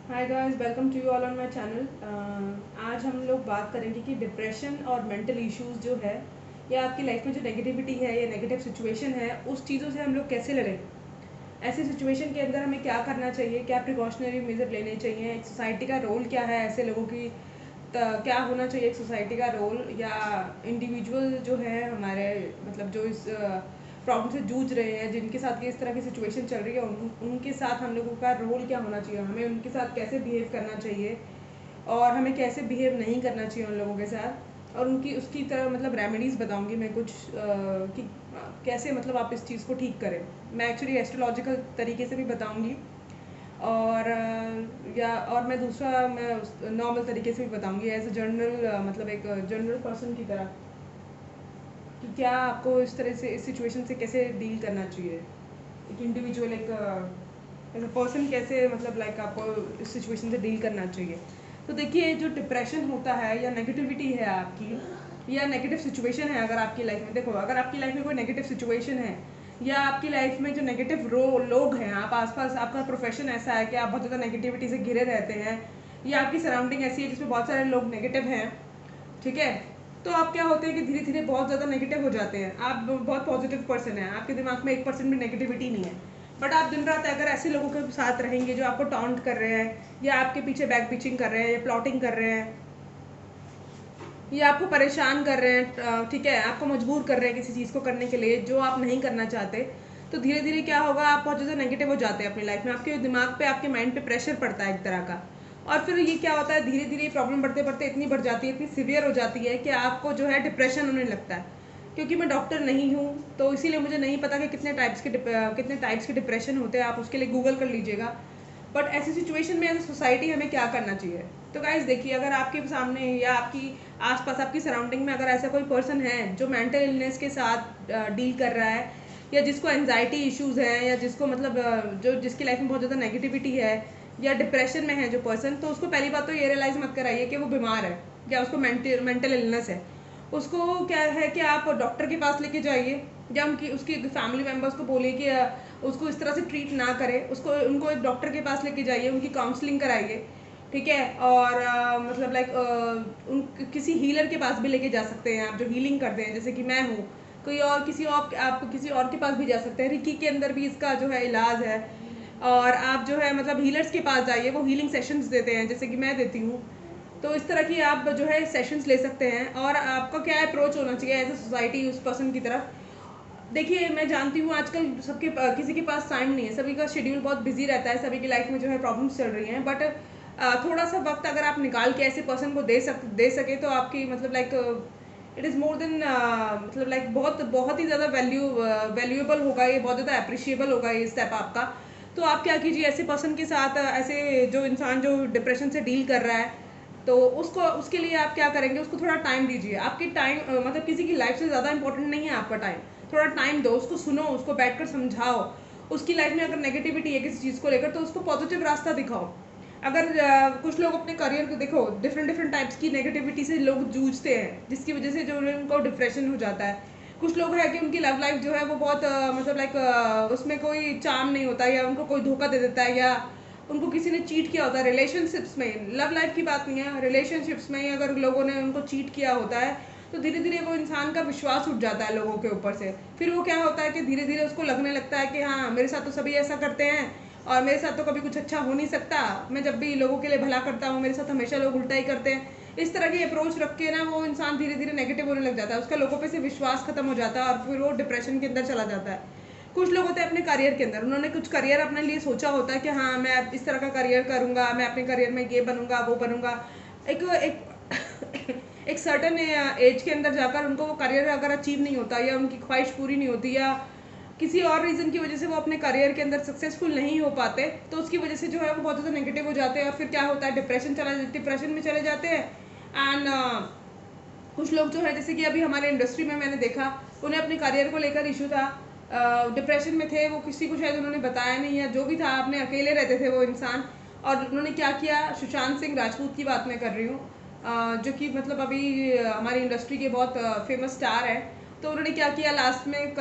Hi guys, welcome to you all on my channel. आज हम लोग बात करेंगे कि डिप्रेशन और मेंटल इश्यूज जो है या आपकी लाइफ में जो नेगेटिविटी है या नेगेटिव सिचुएशन है उस चीज़ों से हम लोग कैसे लड़ें। ऐसे सिचुएशन के अंदर हमें क्या करना चाहिए, क्या प्रिकॉशनरी मेजर लेने चाहिए, एक सोसाइटी का रोल क्या है, ऐसे लोगों की क्या होना चाहिए एक सोसाइटी का रोल, या इंडिविजुअल जो है हमारे मतलब जो इस प्रॉब्लम से जूझ रहे हैं, जिनके साथ ये इस तरह की सिचुएशन चल रही है, उनके साथ हम लोगों का रोल क्या होना चाहिए, हमें उनके साथ कैसे बिहेव करना चाहिए और हमें कैसे बिहेव नहीं करना चाहिए उन लोगों के साथ। और उनकी उसकी तरह मतलब रेमेडीज़ बताऊंगी मैं कुछ कि कैसे मतलब आप इस चीज़ को ठीक करें। मैं एक्चुअली एस्ट्रोलॉजिकल तरीके से भी बताऊंगी और और मैं दूसरा मैं नॉर्मल तरीके से भी बताऊंगी एज अ जनरल मतलब एक जनरल पर्सन की तरह कि क्या आपको इस तरह से इस सिचुएशन से कैसे डील करना चाहिए। एक इंडिविजुअल एक एज अ पर्सन कैसे मतलब लाइक आपको इस सिचुएशन से डील करना चाहिए। तो देखिए, जो डिप्रेशन होता है या नेगेटिविटी है आपकी या नेगेटिव सिचुएशन है, अगर आपकी लाइफ में देखो, अगर आपकी लाइफ में कोई नेगेटिव सिचुएशन है या आपकी लाइफ में जो नेगेटिव लोग हैं, आप आसपास, आपका प्रोफेशन ऐसा है कि आप बहुत ज़्यादा नेगेटिविटी से घिरे रहते हैं या आपकी सराउंडिंग ऐसी है जिसमें बहुत सारे लोग नेगेटिव हैं, ठीक है, तो आप क्या होते हैं कि धीरे धीरे बहुत ज़्यादा नेगेटिव हो जाते हैं। आप बहुत पॉजिटिव पर्सन हैं, आपके दिमाग में 1% भी नेगेटिविटी नहीं है, बट आप दिन रात अगर ऐसे लोगों के साथ रहेंगे जो आपको टॉन्ट कर रहे हैं या आपके पीछे बैक पिचिंग कर रहे हैं या प्लॉटिंग कर रहे हैं या आपको परेशान कर रहे हैं, ठीक है, आपको मजबूर कर रहे हैं किसी चीज़ को करने के लिए जो आप नहीं करना चाहते, तो धीरे धीरे क्या होगा, आप बहुत ज़्यादा नेगेटिव हो जाते हैं अपनी लाइफ में, आपके दिमाग पे, आपके माइंड पे प्रेशर पड़ता है एक तरह का। और फिर ये क्या होता है, धीरे धीरे प्रॉब्लम बढ़ते बढ़ते इतनी बढ़ जाती है, इतनी सीवियर हो जाती है कि आपको जो है डिप्रेशन होने लगता है। क्योंकि मैं डॉक्टर नहीं हूँ तो इसीलिए मुझे नहीं पता कि कितने टाइप्स के डिप्रेशन होते हैं, आप उसके लिए गूगल कर लीजिएगा। बट ऐसी सिचुएशन में एज अ सोसाइटी हमें क्या करना चाहिए। तो गाइज देखिए, अगर आपके सामने या आपकी आसपास, आपकी सराउंडिंग में अगर ऐसा कोई पर्सन है जो मेंटल इलनेस के साथ डील कर रहा है या जिसको एनजाइटी इश्यूज हैं या जिसको मतलब जो जिसकी लाइफ में बहुत ज़्यादा नेगेटिविटी है या डिप्रेशन में है जो पर्सन, तो उसको पहली बात तो ये रियलाइज़ मत कराइए कि वो बीमार है या उसको मेंटल इलनेस है। उसको क्या है कि आप डॉक्टर के पास लेके जाइए या उनकी उसकी फैमिली मेम्बर्स को बोलिए कि उसको इस तरह से ट्रीट ना करें, उसको उनको एक डॉक्टर के पास लेके जाइए, उनकी काउंसलिंग कराइए, ठीक है। और मतलब लाइक उन किसी हीलर के पास भी लेके जा सकते हैं आप, जो हीलिंग करते हैं, जैसे कि मैं हूँ, कोई और किसी और, आप किसी और के पास भी जा सकते हैं, रिकी के अंदर भी इसका जो है इलाज है। और आप जो है मतलब हीलर्स के पास जाइए, वो हीलिंग सेशंस देते हैं जैसे कि मैं देती हूँ। तो इस तरह की आप जो है सेशंस ले सकते हैं। और आपका क्या अप्रोच होना चाहिए एज अ सोसाइटी उस पर्सन की तरफ। देखिए, मैं जानती हूँ आजकल सबके किसी के पास टाइम नहीं है, सभी का शेड्यूल बहुत बिजी रहता है, सभी की लाइफ में जो है प्रॉब्लम्स चल रही हैं, बट थोड़ा सा वक्त अगर आप निकाल के ऐसे पर्सन को दे सके तो आपकी मतलब like it is more than मतलब लाइक बहुत बहुत ही ज़्यादा वैल्यूएबल होगा, ये बहुत ज़्यादा अप्रिशिएबल होगा ये स्टेप आपका। तो आप क्या कीजिए, ऐसे पर्सन के साथ ऐसे जो इंसान जो डिप्रेशन से डील कर रहा है, तो उसको उसके लिए आप क्या करेंगे, उसको थोड़ा टाइम दीजिए। आपकी टाइम मतलब किसी की लाइफ से ज़्यादा इंपॉर्टेंट नहीं है आपका टाइम। थोड़ा टाइम दो उसको, सुनो उसको, बैठकर समझाओ। उसकी लाइफ में अगर नेगेटिविटी है किसी चीज़ को लेकर तो उसको पॉजिटिव रास्ता दिखाओ। अगर कुछ लोग अपने करियर को देखो, डिफरेंट डिफरेंट टाइप्स की नेगेटिविटी से लोग जूझते हैं जिसकी वजह से जो उनको डिप्रेशन हो जाता है। कुछ लोग हैं कि उनकी लव लाइफ जो है वो बहुत मतलब लाइक उसमें कोई चार्म नहीं होता, या उनको कोई धोखा दे देता है, या उनको किसी ने चीट किया होता है रिलेशनशिप्स में। लव लाइफ की बात नहीं है, रिलेशनशिप्स में ही अगर लोगों ने उनको चीट किया होता है तो धीरे धीरे वो इंसान का विश्वास उठ जाता है लोगों के ऊपर से। फिर वो क्या होता है कि धीरे धीरे उसको लगने लगता है कि हाँ, मेरे साथ तो सभी ऐसा करते हैं और मेरे साथ तो कभी कुछ अच्छा हो नहीं सकता, मैं जब भी लोगों के लिए भला करता हूँ मेरे साथ हमेशा लोग उल्टा ही करते हैं। इस तरह की अप्रोच रख के ना वो इंसान धीरे धीरे नेगेटिव होने लग जाता है, उसका लोगों पे से विश्वास खत्म हो जाता है और फिर वो डिप्रेशन के अंदर चला जाता है। कुछ लोग होते हैं अपने करियर के अंदर, उन्होंने कुछ करियर अपने लिए सोचा होता है कि हाँ, मैं इस तरह का करियर करूँगा, मैं अपने करियर में ये बनूंगा वो बनूंगा। एक एक एक सर्टन एज के अंदर जाकर उनको वो करियर अगर अचीव नहीं होता या उनकी ख्वाहिश पूरी नहीं होती या किसी और रीज़न की वजह से वो अपने करियर के अंदर सक्सेसफुल नहीं हो पाते, तो उसकी वजह से जो है वो बहुत ज़्यादा नेगेटिव हो जाते हैं और फिर क्या होता है, डिप्रेशन में चले जाते हैं। एंड कुछ लोग जो है, जैसे कि अभी हमारे इंडस्ट्री में मैंने देखा, उन्हें अपने करियर को लेकर इशू था, डिप्रेशन में थे वो, किसी को शायद उन्होंने बताया नहीं या जो भी था, अपने अकेले रहते थे वो इंसान। और उन्होंने क्या किया, सुशांत सिंह राजपूत की बात मैं कर रही हूँ, जो कि मतलब अभी हमारी इंडस्ट्री के बहुत फेमस स्टार है। तो उन्होंने क्या किया, लास्ट में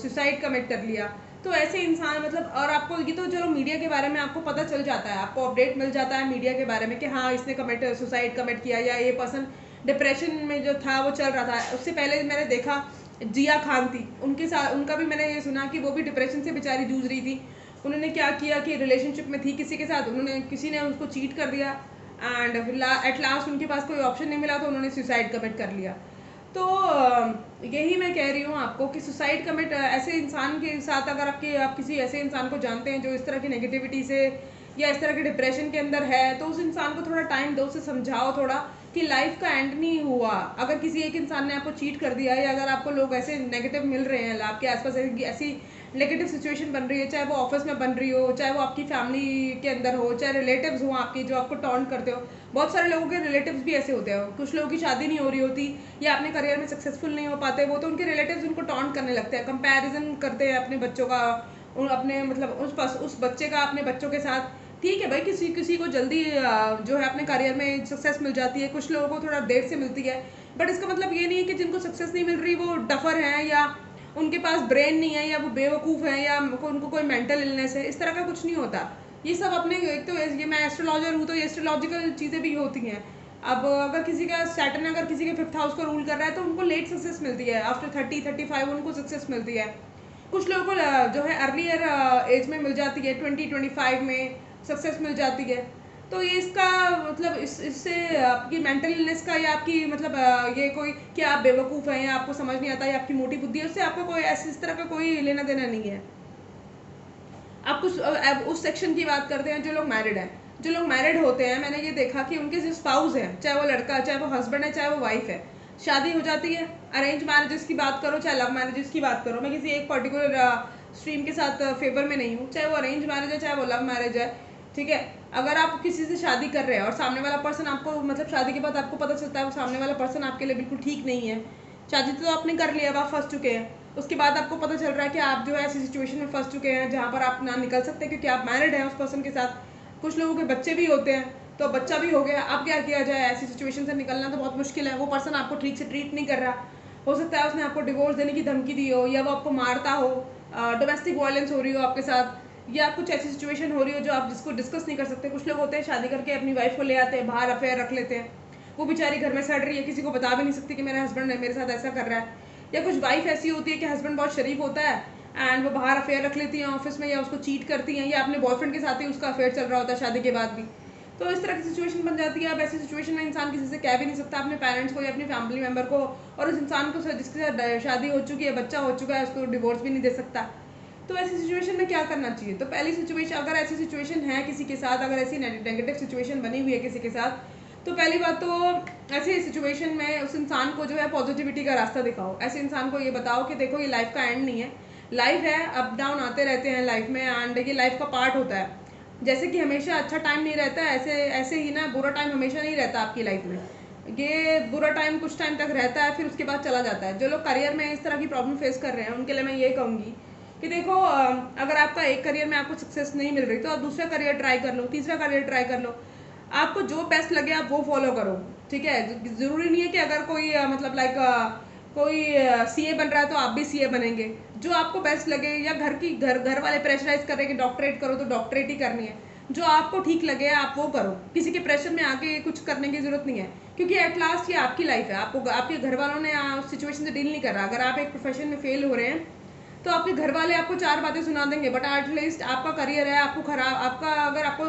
सुसाइड कमिट कर लिया। तो ऐसे इंसान मतलब, और आपको ये तो चलो मीडिया के बारे में आपको पता चल जाता है, आपको अपडेट मिल जाता है मीडिया के बारे में कि हाँ इसने सुसाइड कमिट किया, या ये पर्सन डिप्रेशन में जो था वो चल रहा था। उससे पहले मैंने देखा जिया खान थी, उनके साथ उनका भी मैंने ये सुना कि वो भी डिप्रेशन से बेचारी जूझ रही थी। उन्होंने क्या किया कि रिलेशनशिप में थी किसी के साथ, उन्होंने किसी ने उसको चीट कर दिया एंड एट लास्ट उनके पास कोई ऑप्शन नहीं मिला तो उन्होंने सुसाइड कमिट कर लिया। तो यही मैं कह रही हूँ आपको कि सुसाइड कमिट ऐसे इंसान के साथ, अगर आप किसी ऐसे इंसान को जानते हैं जो इस तरह की नेगेटिविटी से या इस तरह के डिप्रेशन के अंदर है, तो उस इंसान को थोड़ा टाइम दो, उसे समझाओ थोड़ा कि लाइफ का एंड नहीं हुआ। अगर किसी एक इंसान ने आपको चीट कर दिया है, या अगर आपको लोग ऐसे नेगेटिव मिल रहे हैं आपके आसपास, ऐसी नेगेटिव सिचुएशन बन रही है, चाहे वो ऑफिस में बन रही हो, चाहे वो आपकी फैमिली के अंदर हो, चाहे रिलेटिव्स हो आपकी जो आपको टॉन्ट करते हो। बहुत सारे लोगों के रिलेटिव्स भी ऐसे होते हैं, कुछ लोगों की शादी नहीं हो रही होती या अपने करियर में सक्सेसफुल नहीं हो पाते, वो तो उनके रिलेटिव्स उनको टॉन्ट करने लगते हैं, कंपैरिजन करते हैं अपने बच्चों का, अपने मतलब उस बच्चे का अपने बच्चों के साथ। ठीक है भाई, किसी किसी को जल्दी जो है अपने करियर में सक्सेस मिल जाती है, कुछ लोगों को थोड़ा देर से मिलती है, बट इसका मतलब ये नहीं है कि जिनको सक्सेस नहीं मिल रही वो डफर हैं, या उनके पास ब्रेन नहीं है, या वो बेवकूफ़ है, या उनको कोई मेंटल इलनेस है। इस तरह का कुछ नहीं होता। ये सब अपने, एक तो ये मैं एस्ट्रोलॉजर हूँ तो ये एस्ट्रोलॉजिकल चीज़ें भी होती हैं। अब अगर किसी का सैटर्न अगर किसी के 5th हाउस को रूल कर रहा है तो उनको लेट सक्सेस मिलती है, आफ्टर 30-35 उनको सक्सेस मिलती है। कुछ लोगों को जो है अर्लियर एज में मिल जाती है, 20-25 में सक्सेस मिल जाती है। तो ये इसका मतलब इससे आपकी मेंटल इलनेस का, या आपकी मतलब ये कोई कि आप बेवकूफ़ हैं या आपको समझ नहीं आता या आपकी मोटी बुद्धि है, उससे आपको कोई ऐसे इस तरह का कोई लेना देना नहीं है। आप कुछ अब उस सेक्शन की बात करते हैं जो लोग मैरिड हैं। जो लोग मैरिड होते हैं, मैंने ये देखा कि उनके जो स्पाउस हैं, चाहे वो लड़का, चाहे वो हस्बैंड है, चाहे वो वाइफ है, शादी हो जाती है। अरेंज मैरिजेस की बात करो चाहे लव मैरिजेस की बात करो, मैं किसी एक पर्टिकुलर स्ट्रीम के साथ फेवर में नहीं हूँ, चाहे वो अरेंज मैरिज है चाहे वो लव मैरिज है। ठीक है, अगर आप किसी से शादी कर रहे हैं और सामने वाला पर्सन आपको मतलब शादी के बाद आपको पता चलता है वो सामने वाला पर्सन आपके लिए बिल्कुल ठीक नहीं है, शादी तो आपने कर लिया, अब आप फंस चुके हैं, उसके बाद आपको पता चल रहा है कि आप जो है ऐसी सिचुएशन में फंस चुके हैं जहाँ पर आप ना निकल सकते क्योंकि आप मैरिड हैं उस पर्सन के साथ। कुछ लोगों के बच्चे भी होते हैं, तो बच्चा भी हो गया, अब क्या किया जाए, ऐसी सिचुएशन से निकलना तो बहुत मुश्किल है। वो पर्सन आपको ठीक से ट्रीट नहीं कर रहा, हो सकता है उसने आपको डिवोर्स देने की धमकी दी हो, या वो आपको मारता हो, डोमेस्टिक वायलेंस हो रही हो आपके साथ, या कुछ ऐसी सिचुएशन हो रही हो जो आप जिसको डिस्कस नहीं कर सकते। कुछ लोग होते हैं शादी करके अपनी वाइफ को ले आते हैं, बाहर अफेयर रख लेते हैं, वो बेचारी घर में सड़ रही है, किसी को बता भी नहीं सकती कि मेरा हस्बैंड मेरे साथ ऐसा कर रहा है। या कुछ वाइफ ऐसी होती है कि हस्बैंड बहुत शरीफ होता है एंड वो बाहर अफेयर रख लेती हैं ऑफिस में, या उसको चीट करती हैं, या अपने बॉयफ्रेंड के साथ ही उसका अफेयर चल रहा होता है शादी के बाद भी। तो इस तरह की सिचुएशन बन जाती है। अब ऐसी सिचुएशन में इंसान किसी से कह भी नहीं सकता अपने पेरेंट्स को या अपनी फैमिली मेम्बर को, और उस इंसान को जिसके साथ शादी हो चुकी है, बच्चा हो चुका है, उसको डिवोर्स भी नहीं दे सकता। तो ऐसी सिचुएशन में क्या करना चाहिए? तो पहली सिचुएशन, अगर ऐसी सिचुएशन है किसी के साथ, अगर ऐसी नेगेटिव सिचुएशन बनी हुई है किसी के साथ, तो पहली बात तो ऐसी सिचुएशन में उस इंसान को जो है पॉजिटिविटी का रास्ता दिखाओ। ऐसे इंसान को ये बताओ कि देखो ये लाइफ का एंड नहीं है, लाइफ है, अप डाउन आते रहते हैं लाइफ में, एंड ये लाइफ का पार्ट होता है। जैसे कि हमेशा अच्छा टाइम नहीं रहता है, ऐसे ऐसे ही ना बुरा टाइम हमेशा नहीं रहता आपकी लाइफ में। ये बुरा टाइम कुछ टाइम तक रहता है, फिर उसके बाद चला जाता है। जो लोग करियर में इस तरह की प्रॉब्लम फेस कर रहे हैं उनके लिए मैं ये कहूँगी कि देखो, अगर आपका एक करियर में आपको सक्सेस नहीं मिल रही तो आप दूसरा करियर ट्राई कर लो, तीसरा करियर ट्राई कर लो, आपको जो बेस्ट लगे आप वो फॉलो करो। ठीक है, ज़रूरी नहीं है कि अगर कोई मतलब लाइक कोई सीए बन रहा है तो आप भी सीए बनेंगे। जो आपको बेस्ट लगे, या घर वाले प्रेशराइज कर रहे हैं कि डॉक्टरेट करो तो डॉक्टरेट ही करनी है, जो आपको ठीक लगे आप वो करो। किसी के प्रेशर में आके कुछ करने की ज़रूरत नहीं है, क्योंकि एट लास्ट ये आपकी लाइफ है। आपको आपके घर वालों ने उस सिचुएशन से डील नहीं कर रहा। अगर आप एक प्रोफेशन में फेल हो रहे हैं तो आपके घर वाले आपको 4 बातें सुना देंगे, बट एटलीस्ट आपका करियर है, आपका अगर आपको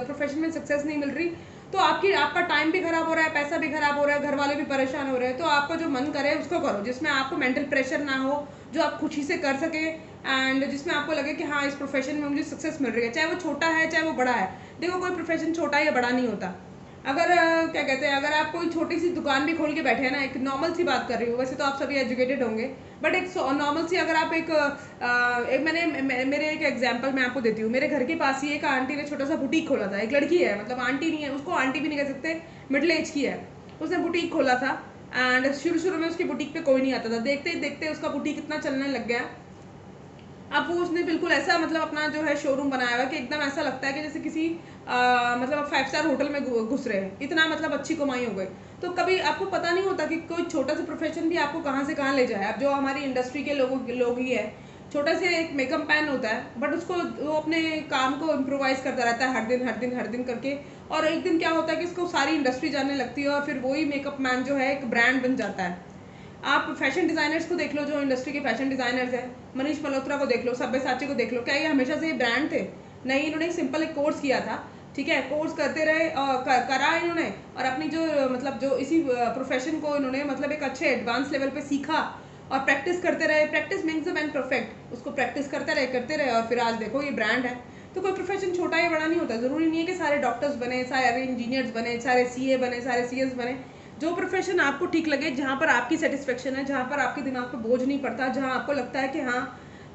प्रोफेशन में सक्सेस नहीं मिल रही तो आपका टाइम भी खराब हो रहा है, पैसा भी खराब हो रहा है, घर वाले भी परेशान हो रहे हैं। तो आपका जो मन करे उसको करो, जिसमें आपको मेंटल प्रेशर ना हो, जो आप खुशी से कर सके, एंड जिसमें आपको लगे कि हाँ इस प्रोफेशन में मुझे सक्सेस मिल रही है, चाहे वो छोटा है चाहे वो बड़ा है। देखो, कोई प्रोफेशन छोटा या बड़ा नहीं होता। अगर क्या कहते हैं, अगर आप कोई छोटी सी दुकान भी खोल के बैठे हैं ना, एक नॉर्मल सी बात कर रही हूँ, वैसे तो आप सभी एजुकेटेड होंगे, बट एक नॉर्मल सी अगर आप मेरे एक एग्जांपल मैं आपको देती हूँ। मेरे घर के पास ही एक आंटी ने छोटा सा बुटीक खोला था। एक लड़की है, मतलब आंटी नहीं है, उसको आंटी भी नहीं कह सकते, मिडिल एज की है। उसने बुटीक खोला था एंड शुरू में उसकी बुटीक पे कोई नहीं आता था, देखते ही देखते उसका बुटीक इतना चलने लग गया। अब वो उसने बिल्कुल ऐसा मतलब अपना जो है शोरूम बनाया हुआ कि एकदम ऐसा लगता है कि जैसे किसी मतलब 5 स्टार होटल में घुस रहे हैं, इतना मतलब अच्छी कमाई हो गई। तो कभी आपको पता नहीं होता कि कोई छोटा सा प्रोफेशन भी आपको कहाँ से कहाँ ले जाए। अब जो हमारी इंडस्ट्री के लोग ही है, छोटा सा एक मेकअप पैन होता है, बट उसको वो अपने काम को इम्प्रोवाइज़ करता रहता है हर दिन करके, और एक दिन क्या होता है कि इसको सारी इंडस्ट्री जानने लगती है और फिर वही मेकअप मैन जो है एक ब्रांड बन जाता है। आप फैशन डिज़ाइनर्स को देख लो, जो इंडस्ट्री के फैशन डिज़ाइनर्स हैं, मनीष मल्होत्रा को देख लो, सब्यसाची को देख लो, क्या ये हमेशा से ये ब्रांड थे? नहीं, इन्होंने सिंपल एक कोर्स किया था, ठीक है, कोर्स करते रहे करा इन्होंने, और अपनी जो मतलब जो इसी प्रोफेशन को इन्होंने मतलब एक अच्छे एडवांस लेवल पे सीखा और प्रैक्टिस करते रहे। Practice makes the man perfect, उसको प्रैक्टिस करते रहे और फिर आज देखो ये ब्रांड है। तो कोई प्रोफेशन छोटा या बड़ा नहीं होता, ज़रूरी नहीं है कि सारे डॉक्टर्स बने, सारे इंजीनियर्स बने, सारे सीए बने, सारे सीएस बने। जो प्रोफेशन आपको ठीक लगे, जहाँ पर आपकी सेटिस्फेक्शन है, जहाँ पर आपके दिमाग पर बोझ नहीं पड़ता, जहाँ आपको लगता है कि हाँ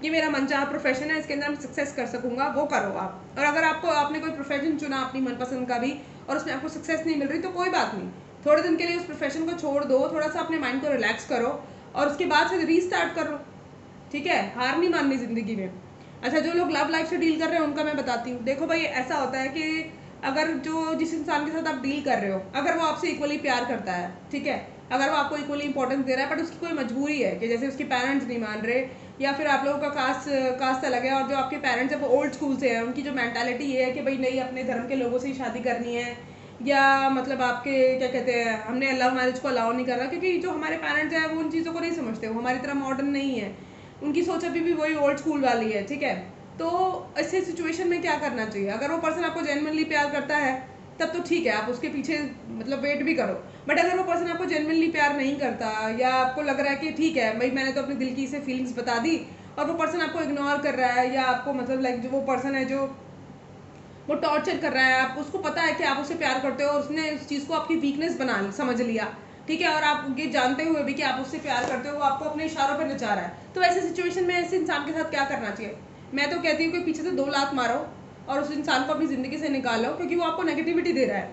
ये मेरा मनचाहा प्रोफेशन है, इसके अंदर मैं सक्सेस कर सकूंगा, वो करो आप। और अगर आपने कोई प्रोफेशन चुना अपनी मनपसंद का भी और उसमें आपको सक्सेस नहीं मिल रही, तो कोई बात नहीं, थोड़े दिन के लिए उस प्रोफेशन को छोड़ दो, थोड़ा सा अपने माइंड को रिलैक्स करो और उसके बाद फिर रीस्टार्ट करो, ठीक है। हार नहीं माननी ज़िंदगी में। अच्छा, जो लोग लव लाइफ से डील कर रहे हैं उनका मैं बताती हूँ। देखो भाई, ऐसा होता है कि अगर जिस इंसान के साथ आप डील कर रहे हो, अगर वो आपसे इक्वली प्यार करता है, ठीक है, अगर वो आपको इक्वली इंपॉर्टेंस दे रहा है, बट उसकी कोई मजबूरी है कि जैसे उसके पेरेंट्स नहीं मान रहे, या फिर आप लोगों का कास्ट अलग है, और जो आपके पेरेंट्स हैं वो ओल्ड स्कूल से हैं, उनकी जो मेंटालिटी ये है कि भाई नहीं, अपने धर्म के लोगों से ही शादी करनी है, या मतलब आपके क्या कहते हैं, हमने लव मैरिज को अलाउ नहीं कर रहा, क्योंकि जो हमारे पेरेंट्स हैं वो उन चीज़ों को नहीं समझते, वो हमारी तरह मॉडर्न नहीं है, उनकी सोच अभी भी वही ओल्ड स्कूल वाली है, ठीक है। तो ऐसे सिचुएशन में क्या करना चाहिए? अगर वो पर्सन आपको जेन्युइनली प्यार करता है तब तो ठीक है, आप उसके पीछे मतलब वेट भी करो। बट अगर वो पर्सन आपको जेन्युइनली प्यार नहीं करता, या आपको लग रहा है कि ठीक है भाई, मैंने तो अपने दिल की से फीलिंग्स बता दी और वो पर्सन आपको इग्नोर कर रहा है, या आपको मतलब लाइक जो वो पर्सन है जो वो टॉर्चर कर रहा है, आप उसको पता है कि आप उससे प्यार करते हो और उसने उस चीज़ को आपकी वीकनेस समझ लिया, ठीक है, और आप ये जानते हुए भी कि आप उससे प्यार करते हो, वो आपको अपने इशारों पर नचा रहा है, तो ऐसे सिचुएशन में ऐसे इंसान के साथ क्या करना चाहिए? मैं तो कहती हूँ कि पीछे से 2 लात मारो और उस इंसान को अपनी ज़िंदगी से निकालो, क्योंकि वो आपको नेगेटिविटी दे रहा है,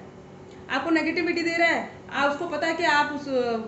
आप उसको पता है कि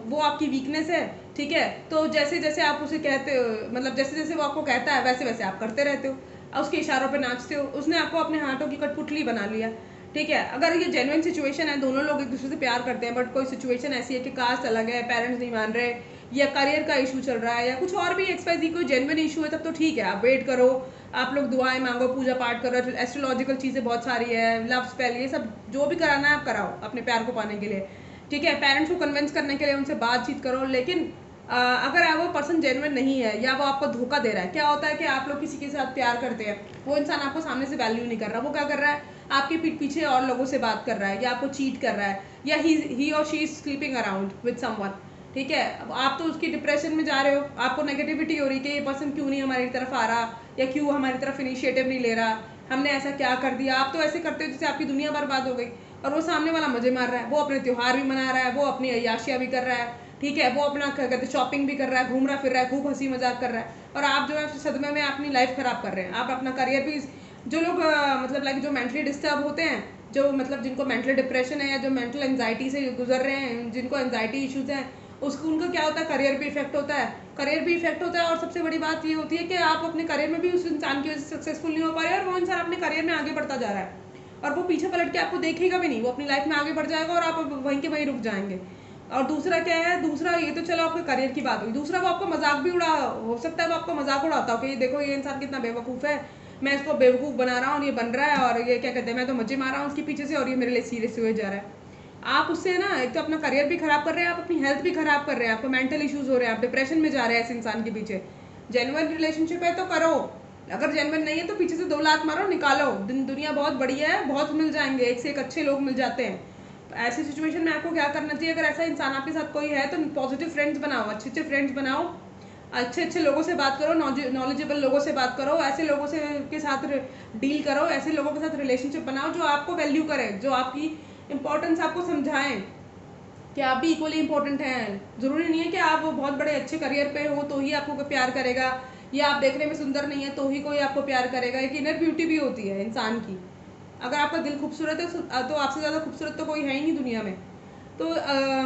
वो आपकी वीकनेस है, ठीक है। तो जैसे जैसे आप उसे कहते हो, मतलब जैसे जैसे वो आपको कहता है वैसे वैसे आप करते रहते हो, उसके इशारों पे नाचते हो, उसने आपको अपने हाथों की कठपुतली बना लिया, ठीक है। अगर ये जेन्युइन सिचुएशन है, दोनों लोग एक दूसरे से प्यार करते हैं, बट कोई सिचुएशन ऐसी है कि कास्ट अलग है, पेरेंट्स नहीं मान रहे, या करियर का इशू चल रहा है, या कुछ और भी XYZ कोई जेन्युइन इशू है, तब तो ठीक है, आप वेट करो, आप लोग दुआएं मांगो, पूजा पाठ करो, एस्ट्रोलॉजिकल चीज़ें बहुत सारी है, लव स्पेल, ये सब जो भी कराना है आप कराओ अपने प्यार को पाने के लिए, ठीक है। पेरेंट्स को कन्विंस करने के लिए उनसे बातचीत करो, लेकिन अगर वो पर्सन जेन्युइन नहीं है या वो आपको धोखा दे रहा है, क्या होता है कि आप लोग किसी के साथ प्यार करते हैं, वो इंसान आपको सामने से वैल्यू नहीं कर रहा, वो क्या कर रहा है, आपके पीठ पीछे और लोगों से बात कर रहा है, या आपको चीट कर रहा है, या ही और she is sleeping around with someone, ठीक है। अब आप तो उसकी डिप्रेशन में जा रहे हो, आपको नेगेटिविटी हो रही कि ये पर्सन क्यों नहीं हमारी तरफ आ रहा, या क्यों हमारी तरफ इनिशिएटिव नहीं ले रहा, हमने ऐसा क्या कर दिया। आप तो ऐसे करते हो जैसे आपकी दुनिया बर्बाद हो गई, और वो सामने वाला मजे मार रहा है, वो अपने त्यौहार भी मना रहा है, वो अपनी अय्याशियाँ भी कर रहा है, ठीक है, वो अपना क्या कहते हैं शॉपिंग भी कर रहा है, घूम रहा फिर रहा है, खूब हंसी मजाक कर रहा है, और आप जो है सदमे में अपनी लाइफ खराब कर रहे हैं, आप अपना करियर भी। जो लोग मतलब लाइक जो मेंटली डिस्टर्ब होते हैं, जो मतलब जिनको मेंटल डिप्रेशन है, या जो मेंटल एंजाइटी से गुजर रहे हैं, जिनको एंजाइटी इश्यूज हैं, उसको उनका क्या होता है, करियर भी इफेक्ट होता है, और सबसे बड़ी बात ये होती है कि आप अपने करियर में भी उस इंसान की वजह से सक्सेसफुल नहीं हो पा रहे, और वो इंसान अपने करियर में आगे बढ़ता जा रहा है, और वो पीछे पलट के आपको देखेगा भी नहीं, वो अपनी लाइफ में आगे बढ़ जाएगा और आप वहीं के वहीं रुक जाएंगे। और दूसरा क्या है, दूसरा ये तो चलो आपके करियर की बात हुई, दूसरा वो आपको मजाक भी हो सकता है वो आपको मजाक उड़ाता हो कि ये देखो ये इंसान कितना बेवकूफ़ है, मैं इसको बेवकूफ़ बना रहा हूँ, ये बन रहा है, और ये क्या कहते हैं, मैं तो मजे मार रहा हूँ उसके पीछे से, और ये मेरे लिए सीरियस हुए जा रहा है। आप उससे ना एक तो अपना करियर भी खराब कर रहे हैं, आप अपनी हेल्थ भी खराब कर रहे हैं, आपको मेंटल इश्यूज हो रहे हैं, आप डिप्रेशन में जा रहे हैं ऐसे इंसान के पीछे। जेन्युइन रिलेशनशिप है तो करो, अगर जेन्युइन नहीं है तो पीछे से 2 लात मारो, निकालो। दुनिया बहुत बढ़िया है, बहुत मिल जाएंगे, एक से एक अच्छे लोग मिल जाते हैं। तो ऐसी सिचुएशन में आपको क्या करना चाहिए, अगर ऐसा इंसान आपके साथ कोई है तो पॉजिटिव फ्रेंड्स बनाओ, अच्छे फ्रेंड्स बनाओ, अच्छे लोगों से बात करो, नॉलेजेबल लोगों से बात करो, ऐसे लोगों से के साथ डील करो, ऐसे लोगों के साथ रिलेशनशिप बनाओ जो आपको वैल्यू करें, जो आपकी इंपॉर्टेंस आपको समझाएं कि आप भी इक्वली इंपॉर्टेंट हैं। ज़रूरी नहीं है कि आप बहुत बड़े अच्छे करियर पे हो तो ही आपको कोई प्यार करेगा, या आप देखने में सुंदर नहीं है तो ही कोई आपको प्यार करेगा। एक इनर ब्यूटी भी होती है इंसान की। अगर आपका दिल खूबसूरत है तो आपसे ज़्यादा खूबसूरत तो कोई है ही नहीं दुनिया में। तो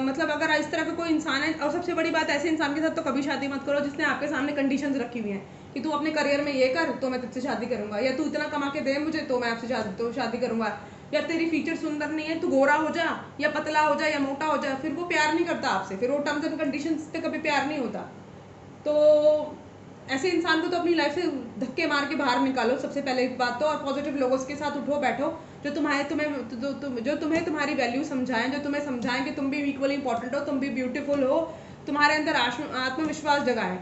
मतलब अगर इस तरह का कोई इंसान है, और सबसे बड़ी बात, ऐसे इंसान के साथ तो कभी शादी मत करो जिसने आपके सामने कंडीशंस रखी हुई हैं कि तू अपने करियर में ये कर तो मैं तुझसे शादी करूंगा, या तू इतना कमा के दे मुझे तो मैं आपसे शादी करूंगा, या तेरी फीचर सुंदर नहीं है, तू गोरा हो जा या पतला हो जा या मोटा हो जा, फिर वो प्यार नहीं करता आपसे, फिर वो टर्म्स एंड कंडीशंस पे कभी प्यार नहीं होता। तो ऐसे इंसान को तो अपनी लाइफ से धक्के मार के बाहर निकालो सबसे पहले बात तो, और पॉजिटिव लोगों के साथ उठो बैठो जो तुम्हें तुम्हारी वैल्यू समझाएं, जो तुम्हें समझाएं कि तुम भी इक्वली इंपॉर्टेंट हो, तुम भी ब्यूटीफुल हो, तुम्हारे अंदर आत्मविश्वास जगाएं।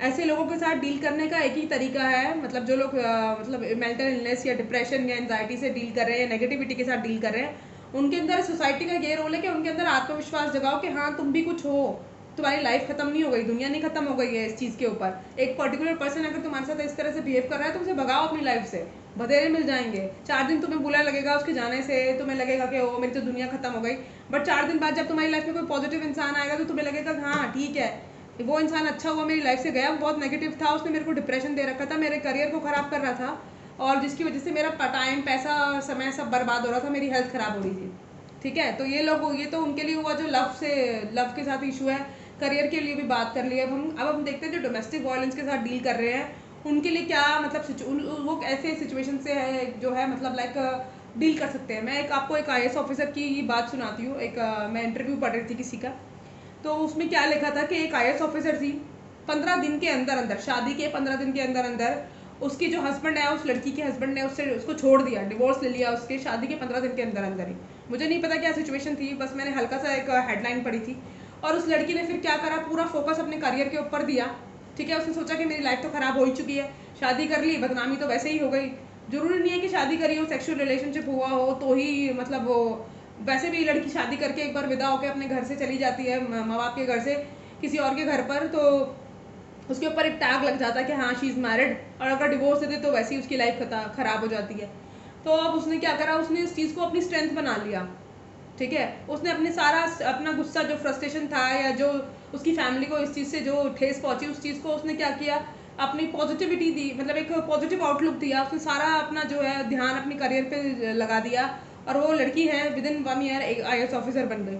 ऐसे लोगों के साथ डील करने का एक ही तरीका है, मतलब जो लोग मतलब मेंटल इलनेस या डिप्रेशन या एंजाइटी से डील कर रहे हैं, नेगेटिविटी के साथ डील कर रहे हैं, उनके अंदर सोसाइटी का ये रोल है कि उनके अंदर आत्मविश्वास जगाओ कि हाँ तुम भी कुछ हो, तुम्हारी लाइफ खत्म नहीं हो गई, दुनिया नहीं खत्म हो गई है इस चीज़ के ऊपर। एक पर्टिकुलर पर्सन अगर तुम्हारे साथ इस तरह से बिहेव कर रहा है तो उसे भगाओ अपनी लाइफ से, बधेरे मिल जाएंगे। 4 दिन तुम्हें बुरा लगेगा उसके जाने से, तुम्हें लगेगा कि ओ मेरी तो दुनिया खत्म हो गई, बट 4 दिन बाद जब तुम्हारी लाइफ में कोई पॉजिटिव इंसान आएगा तो तुम्हें लगेगा हाँ ठीक है वो इंसान अच्छा हुआ मेरी लाइफ से गया, वो बहुत नेगेटिव था, उसने मेरे को डिप्रेशन दे रखा था, मेरे करियर को ख़राब कर रहा था और जिसकी वजह से मेरा टाइम पैसा समय सब बर्बाद हो रहा था, मेरी हेल्थ ख़राब हो रही थी। ठीक है, तो ये तो उनके लिए हुआ जो लव के साथ इशू है। करियर के लिए भी बात कर लिया। अब हम देखते हैं जो डोमेस्टिक वायलेंस के साथ डील कर रहे हैं उनके लिए क्या मतलब वो ऐसे सिचुएशन से है जो है मतलब लाइक डील कर सकते हैं। मैं आपको एक IAS ऑफिसर की बात सुनाती हूँ। मैं इंटरव्यू पढ़ रही थी किसी का, तो उसमें क्या लिखा था कि एक IAS ऑफिसर थी, 15 दिन के अंदर अंदर, शादी के 15 दिन के अंदर अंदर उसकी जो हस्बैंड है, उस लड़की के हस्बैंड ने उसको छोड़ दिया, डिवोर्स ले लिया उसके शादी के 15 दिन के अंदर अंदर ही। मुझे नहीं पता क्या सिचुएशन थी, बस मैंने हल्का सा एक हेडलाइन पढ़ी थी। और उस लड़की ने फिर क्या करा, पूरा फोकस अपने करियर के ऊपर दिया। ठीक है, उसने सोचा कि मेरी लाइफ तो ख़राब हो ही चुकी है, शादी कर ली, बदनामी तो वैसे ही हो गई। ज़रूरी नहीं है कि शादी करी हो, सेक्सुअल रिलेशनशिप हुआ हो तो ही मतलब वो, वैसे भी लड़की शादी करके एक बार विदा होकर अपने घर से चली जाती है, माँ बाप के घर से किसी और के घर पर, तो उसके ऊपर एक टैग लग जाता है कि हाँ शी इज़ मैरिड, और अगर डिवोर्स दे दे तो वैसे ही उसकी लाइफ ख़राब हो जाती है। तो अब उसने क्या करा, उसने इस चीज़ को अपनी स्ट्रेंथ बना लिया। ठीक है, उसने अपना गुस्सा, जो फ्रस्ट्रेशन था या जो उसकी फैमिली को इस चीज़ से जो ठेस पहुंची, उस चीज़ को उसने क्या किया, अपनी पॉजिटिविटी दी, मतलब एक पॉजिटिव आउटलुक दिया। उसने सारा अपना जो है ध्यान अपनी करियर पे लगा दिया और वो लड़की है विदिन 1 ईयर एक IAS ऑफिसर बन गई।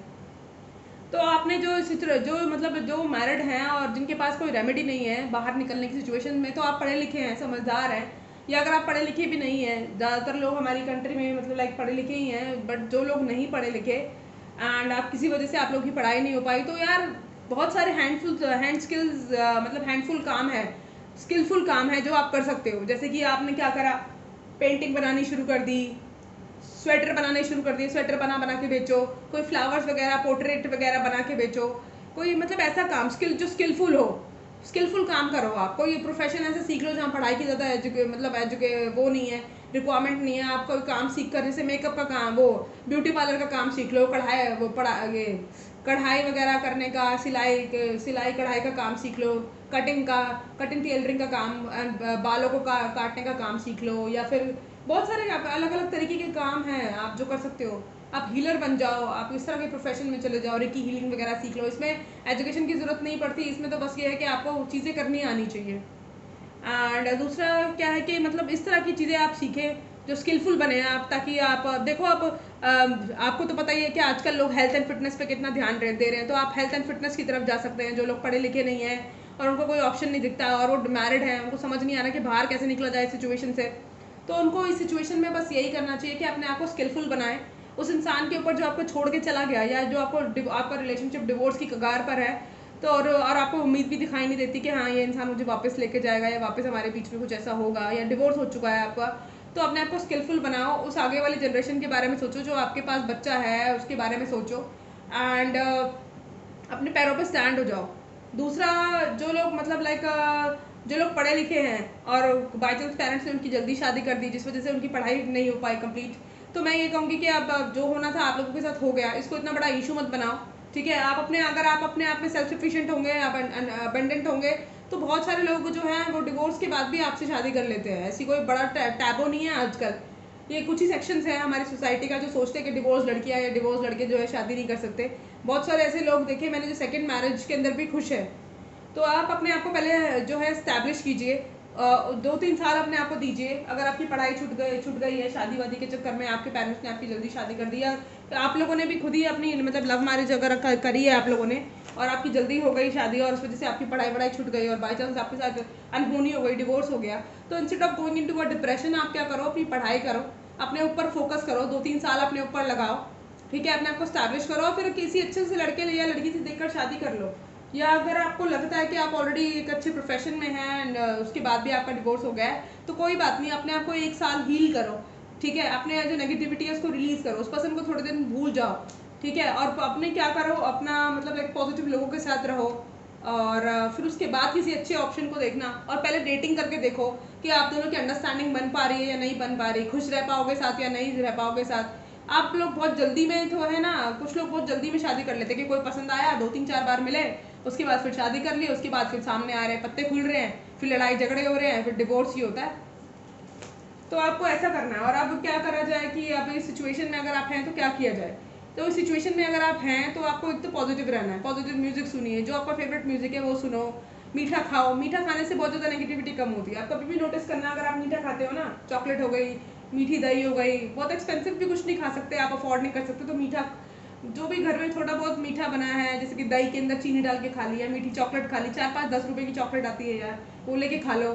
तो आपने जो मैरिड हैं और जिनके पास कोई रेमेडी नहीं है बाहर निकलने की सिचुएशन में, तो आप पढ़े लिखे हैं, समझदार हैं, या अगर आप पढ़े लिखे भी नहीं हैं, ज़्यादातर लोग हमारी कंट्री में मतलब लाइक पढ़े लिखे ही हैं, बट जो लोग नहीं पढ़े लिखे एंड आप किसी वजह से आप लोग की पढ़ाई नहीं हो पाई, तो यार बहुत सारे हैंडफुल काम है, स्किलफुल काम है जो आप कर सकते हो। जैसे कि आपने क्या करा, पेंटिंग बनानी शुरू कर दी, स्वेटर बनाने शुरू कर दिए, स्वेटर बना के बेचो, कोई फ्लावर्स वगैरह पोर्ट्रेट वगैरह बना के बेचो, कोई मतलब ऐसा काम जो स्किलफुल हो, स्किलफुल काम करो। आप कोई प्रोफेशन ऐसे सीख लो जहाँ पढ़ाई की ज़्यादा वो नहीं है, रिक्वायरमेंट नहीं है। आप कोई काम सीख कर, जैसे मेकअप का काम, वो ब्यूटी पार्लर का काम सीख लो, कढ़ाई वगैरह करने का, सिलाई कढ़ाई का काम सीख लो, कटिंग टेलरिंग का काम, बालों को काटने का काम सीख लो, या फिर बहुत सारे अलग अलग तरीके के काम हैं आप जो कर सकते हो। आप हीलर बन जाओ, आप इस तरह के प्रोफेशन में चले जाओ, रेकी हीलिंग वगैरह सीख लो। इसमें एजुकेशन की ज़रूरत नहीं पड़ती, इसमें तो बस ये है कि आपको चीज़ें करनी आनी चाहिए। एंड दूसरा क्या है कि मतलब इस तरह की चीज़ें आप सीखें जो स्किलफुल बने आप, ताकि आप देखो आप आपको तो पता ही है कि आजकल लोग हेल्थ एंड फिटनेस पे कितना ध्यान दे रहे हैं, तो आप हेल्थ एंड फिटनेस की तरफ जा सकते हैं। जो लोग पढ़े लिखे नहीं हैं और उनको कोई ऑप्शन नहीं दिखता और वो मैरिड हैं, उनको समझ नहीं आ रहा कि बाहर कैसे निकला जाए इस सिचुएशन से, तो उनको इस सिचुएशन में बस यही करना चाहिए कि अपने आप को स्किलफुल बनाएं। उस इंसान के ऊपर जो आपको छोड़ के चला गया, या जो आपका रिलेशनशिप डिवोर्स की कगार पर है, तो और आपको उम्मीद भी दिखाई नहीं देती कि हाँ ये इंसान मुझे वापस लेके जाएगा या वापस हमारे बीच में कुछ ऐसा होगा, या डिवोर्स हो चुका है आपका, तो अपने आप को स्किलफुल बनाओ। उस आगे वाली जनरेशन के बारे में सोचो, जो आपके पास बच्चा है उसके बारे में सोचो, एंड अपने पैरों पे स्टैंड हो जाओ। दूसरा, जो लोग मतलब जो लोग पढ़े लिखे हैं और बाई चांस पेरेंट्स ने उनकी जल्दी शादी कर दी जिस वजह से उनकी पढ़ाई नहीं हो पाई कंप्लीट, तो मैं ये कहूँगी कि अब जो होना था आप लोगों के साथ हो गया, इसको इतना बड़ा इशू मत बनाओ। ठीक है, अगर आप अपने आप में सेल्फ सफिशिएंट होंगे, अबंडेंट होंगे, तो बहुत सारे लोग जो हैं वो डिवोर्स के बाद भी आपसे शादी कर लेते हैं। ऐसी कोई बड़ा टैबू नहीं है आजकल। ये कुछ ही सेक्शंस हैं हमारी सोसाइटी का जो सोचते हैं कि डिवोर्स लड़कियां या डिवोर्स लड़के जो है शादी नहीं कर सकते। बहुत सारे ऐसे लोग देखे मैंने जो सेकंड मैरिज के अंदर भी खुश है। तो आप अपने आप को पहले जो है इस्टेब्लिश कीजिए, 2-3 साल अपने आप को दीजिए। अगर आपकी पढ़ाई छूट गई है शादी वादी के चक्कर में, आपके पेरेंट्स ने आपकी जल्दी शादी कर दी, या तो आप लोगों ने भी खुद ही अपनी मतलब लव मैरिज अगर करी है आप लोगों ने और आपकी जल्दी हो गई शादी और उस वजह से आपकी पढ़ाई छूट गई और बाई चांस आपके साथ अनहोनी हो गई, डिवोर्स हो गया, तो instead of going into a depression आप क्या करो, अपनी पढ़ाई करो, अपने ऊपर फोकस करो, 2-3 साल अपने ऊपर लगाओ। ठीक है, अपने आप को स्टैब्लिश करो, फिर किसी अच्छे से लड़के या लड़की से देखकर शादी कर लो। या अगर आपको लगता है कि आप ऑलरेडी एक अच्छे प्रोफेशन में हैं एंड उसके बाद भी आपका डिवोर्स हो गया है, तो कोई बात नहीं, अपने आप को 1 साल हील करो, ठीक है। अपने जो नेगेटिविटी है उसको रिलीज़ करो, उस पर्सन को थोड़े दिन भूल जाओ, ठीक है। और अपने क्या करो, अपना मतलब एक पॉजिटिव लोगों के साथ रहो, और फिर उसके बाद किसी अच्छे ऑप्शन को देखना, और पहले डेटिंग करके देखो कि आप दोनों की अंडरस्टैंडिंग बन पा रही है या नहीं बन पा रही, खुश रह पाओगे साथ या नहीं रह पाओगे साथ। आप लोग बहुत जल्दी में तो है ना, कुछ लोग बहुत जल्दी में शादी कर लेते हैं कि कोई पसंद आया, 2 3 4 बार मिले, उसके बाद फिर शादी कर ली, उसके बाद फिर सामने आ रहे हैं, पत्ते खुल रहे हैं, फिर लड़ाई झगड़े हो रहे हैं, फिर डिवोर्स ही होता है। तो आपको ऐसा करना है। और अब क्या करा जाए कि अब इस सिचुएशन में अगर आप हैं तो क्या किया जाए। तो इस सिचुएशन में अगर आप हैं तो आपको एक तो पॉजिटिव रहना है, पॉजिटिव म्यूजिक सुनिए, जो आपका फेवरेट म्यूजिक है वो सुनो, मीठा खाओ, मीठा खाने से बहुत ज़्यादा नेगेटिविटी कम होती है। आप कभी भी नोटिस करना, अगर आप मीठा खाते हो ना, चॉकलेट हो गई, मीठी दही हो गई, बहुत एक्सपेंसिव भी कुछ नहीं खा सकते, आप अफोर्ड नहीं कर सकते, तो मीठा जो भी घर में थोड़ा बहुत मीठा बना है, जैसे कि दही के अंदर चीनी डाल के खा लिया, मीठी चॉकलेट खा ली, 4 5 10 रुपए की चॉकलेट आती है यार, वो लेके खा लो,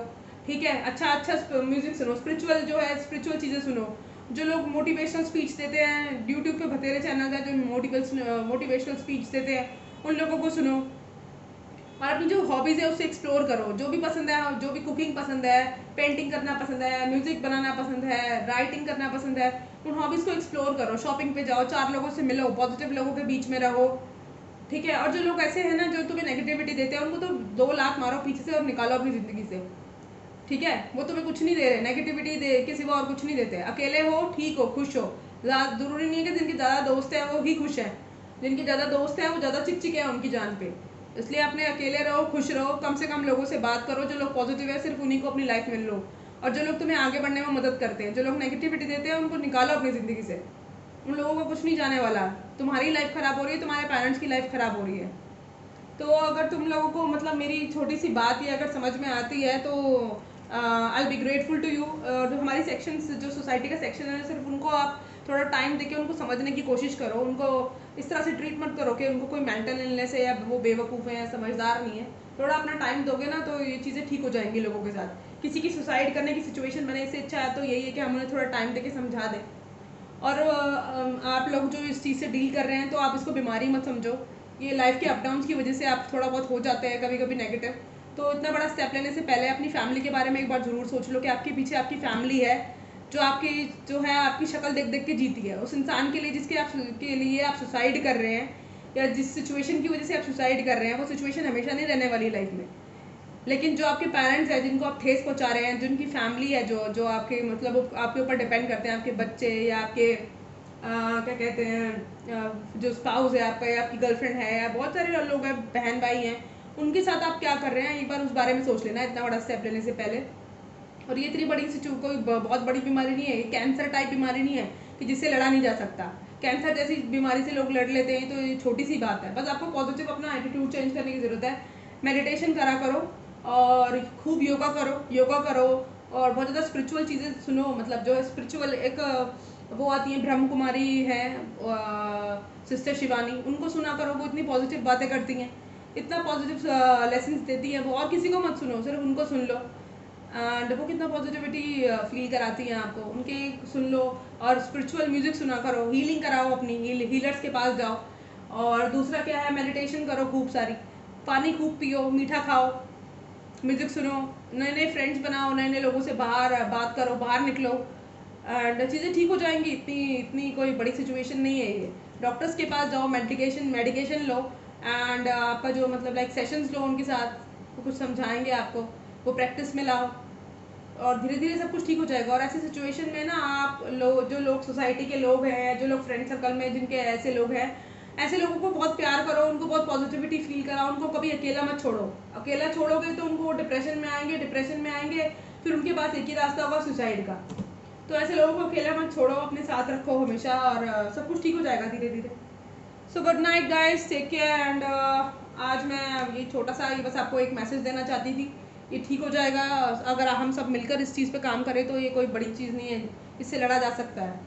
ठीक है। अच्छा अच्छा म्यूजिक सुनो, स्पिरिचुअल जो है स्पिरिचुअल चीज़ें सुनो। जो लोग मोटिवेशनल स्पीच देते हैं, यूट्यूब पे बतेरे चैनल है जो मोटिवेशनल स्पीच देते हैं, उन लोगों को सुनो। और अपनी जो हॉबीज़ है उससे एक्सप्लोर करो, जो भी पसंद है, जो भी कुकिंग पसंद है, पेंटिंग करना पसंद है, म्यूज़िक बनाना पसंद है, राइटिंग करना पसंद है, उन हॉबीज़ को एक्सप्लोर करो। शॉपिंग पे जाओ, 4 लोगों से मिलो, पॉजिटिव लोगों के बीच में रहो, ठीक है। और जो लोग ऐसे हैं ना जो तुम्हें नेगेटिविटी देते हैं, उनको तो 2 लाख मारो पीछे से और निकालो अपनी ज़िंदगी से, ठीक है। वो तुम्हें कुछ नहीं दे रहे, नेगेटिविटी दे के सिवा और कुछ नहीं देते। अकेले हो, ठीक हो, खुश हो, ज़रूरी नहीं है कि जिनके ज़्यादा दोस्त हैं वो ही खुश हैं, जिनके ज़्यादा दोस्त हैं वो ज़्यादा चिकचिक है उनकी जान पे। इसलिए अपने अकेले रहो, खुश रहो, कम से कम लोगों से बात करो, जो लोग पॉजिटिव है सिर्फ उन्हीं को अपनी लाइफ में लो, और जो लोग तुम्हें आगे बढ़ने में मदद करते हैं, जो लोग नेगेटिविटी देते हैं उनको निकालो अपनी ज़िंदगी से। उन लोगों को कुछ नहीं जाने वाला। तुम्हारी लाइफ ख़राब हो रही है, तुम्हारे पेरेंट्स की लाइफ ख़राब हो रही है। तो अगर तुम लोगों को मतलब मेरी छोटी सी बात ये अगर समझ में आती है तो I will be grateful to you. जो हमारी सेक्शंस, जो सोसाइटी का सेक्शन है, सिर्फ उनको आप थोड़ा टाइम देके उनको समझने की कोशिश करो। उनको इस तरह से ट्रीट मत करो कि उनको कोई मेंटल इलनेस है या वो बेवकूफ़ है या समझदार नहीं है। थोड़ा अपना टाइम दोगे ना तो ये चीज़ें ठीक हो जाएंगी लोगों के साथ। किसी की सुसाइड करने की सिचुएशन बने, इससे अच्छा है तो यही है कि हम उन्हें थोड़ा टाइम देके समझा दें। और आप लोग जो इस चीज़ से डील कर रहे हैं तो आप इसको बीमारी मत समझो। ये लाइफ के अप डाउन्स की वजह से आप थोड़ा बहुत हो जाते हैं कभी कभी नेगेटिव। तो इतना बड़ा स्टेप लेने से पहले अपनी फैमिली के बारे में एक बार ज़रूर सोच लो कि आपके पीछे आपकी फैमिली है, जो आपकी जो है आपकी शक्ल देख देख के जीती है। उस इंसान के लिए जिसके आप के लिए आप सुसाइड कर रहे हैं, या जिस सिचुएशन की वजह से आप सुसाइड कर रहे हैं, वो सिचुएशन हमेशा नहीं रहने वाली लाइफ में। लेकिन जो आपके पेरेंट्स हैं जिनको आप ठेस पहुंचा रहे हैं, जिनकी फैमिली है जो जो आपके मतलब आपके ऊपर डिपेंड करते हैं, आपके बच्चे या आपके क्या कहते हैं जो स्पाउस है आपका, या आपकी गर्लफ्रेंड है, या बहुत सारे लोग हैं, बहन भाई हैं, उनके साथ आप क्या कर रहे हैं एक बार उस बारे में सोच लेना इतना बड़ा स्टेप लेने से पहले। और ये इतनी बड़ी कोई बहुत बड़ी बीमारी नहीं है, ये कैंसर टाइप बीमारी नहीं है कि जिससे लड़ा नहीं जा सकता। कैंसर जैसी बीमारी से लोग लड़ लेते हैं तो ये छोटी सी बात है। बस आपको पॉजिटिव अपना एटीट्यूड चेंज करने की ज़रूरत है। मेडिटेशन करा करो और खूब योगा करो, और बहुत ज़्यादा स्पिरिचुअल चीज़ें सुनो। मतलब जो स्पिरिचुअल एक वो आती हैं, ब्रह्म कुमारी है सिस्टर शिवानी, उनको सुना करो, वो इतनी पॉजिटिव बातें करती हैं, इतना पॉजिटिव लेसन्स देती हैं वो। और किसी को मत सुनो, सिर्फ उनको सुन लो। एंड वो कितना पॉजिटिविटी फील कराती हैं आपको, उनके सुन लो। और स्पिरिचुअल म्यूज़िक सुना करो, हीलिंग कराओ, अपनी हीलर्स के पास जाओ। और दूसरा क्या है, मेडिटेशन करो खूब सारी, पानी खूब पियो, मीठा खाओ, म्यूज़िक सुनो, नए नए फ्रेंड्स बनाओ, नए नए लोगों से बाहर बात करो, बाहर निकलो, एंड चीज़ें ठीक हो जाएंगी। इतनी इतनी कोई बड़ी सिचुएशन नहीं है ये। डॉक्टर्स के पास जाओ, मेडिकेशन लो, एंड आपका जो मतलब लाइक सेशंस लो उनके साथ, वो कुछ समझाएंगे आपको, वो प्रैक्टिस में लाओ, और धीरे धीरे सब कुछ ठीक हो जाएगा। और ऐसी सिचुएशन में ना आप जो लोग सोसाइटी के लोग हैं, जो लोग फ्रेंड सर्कल में जिनके ऐसे लोग हैं, ऐसे लोगों को बहुत प्यार करो, उनको बहुत पॉजिटिविटी फील कराओ, उनको कभी अकेला मत छोड़ो। अकेला छोड़ोगे तो उनको डिप्रेशन में आएंगे, फिर उनके पास एक ही रास्ता होगा, सुसाइड का। तो ऐसे लोगों को अकेला मत छोड़ो, अपने साथ रखो हमेशा, और सब कुछ ठीक हो जाएगा धीरे धीरे। So good night guys, take care. And आज मैं ये छोटा सा बस आपको एक मैसेज देना चाहती थी, ये ठीक हो जाएगा। अगर हम सब मिलकर इस चीज़ पे काम करें तो ये कोई बड़ी चीज़ नहीं है, इससे लड़ा जा सकता है।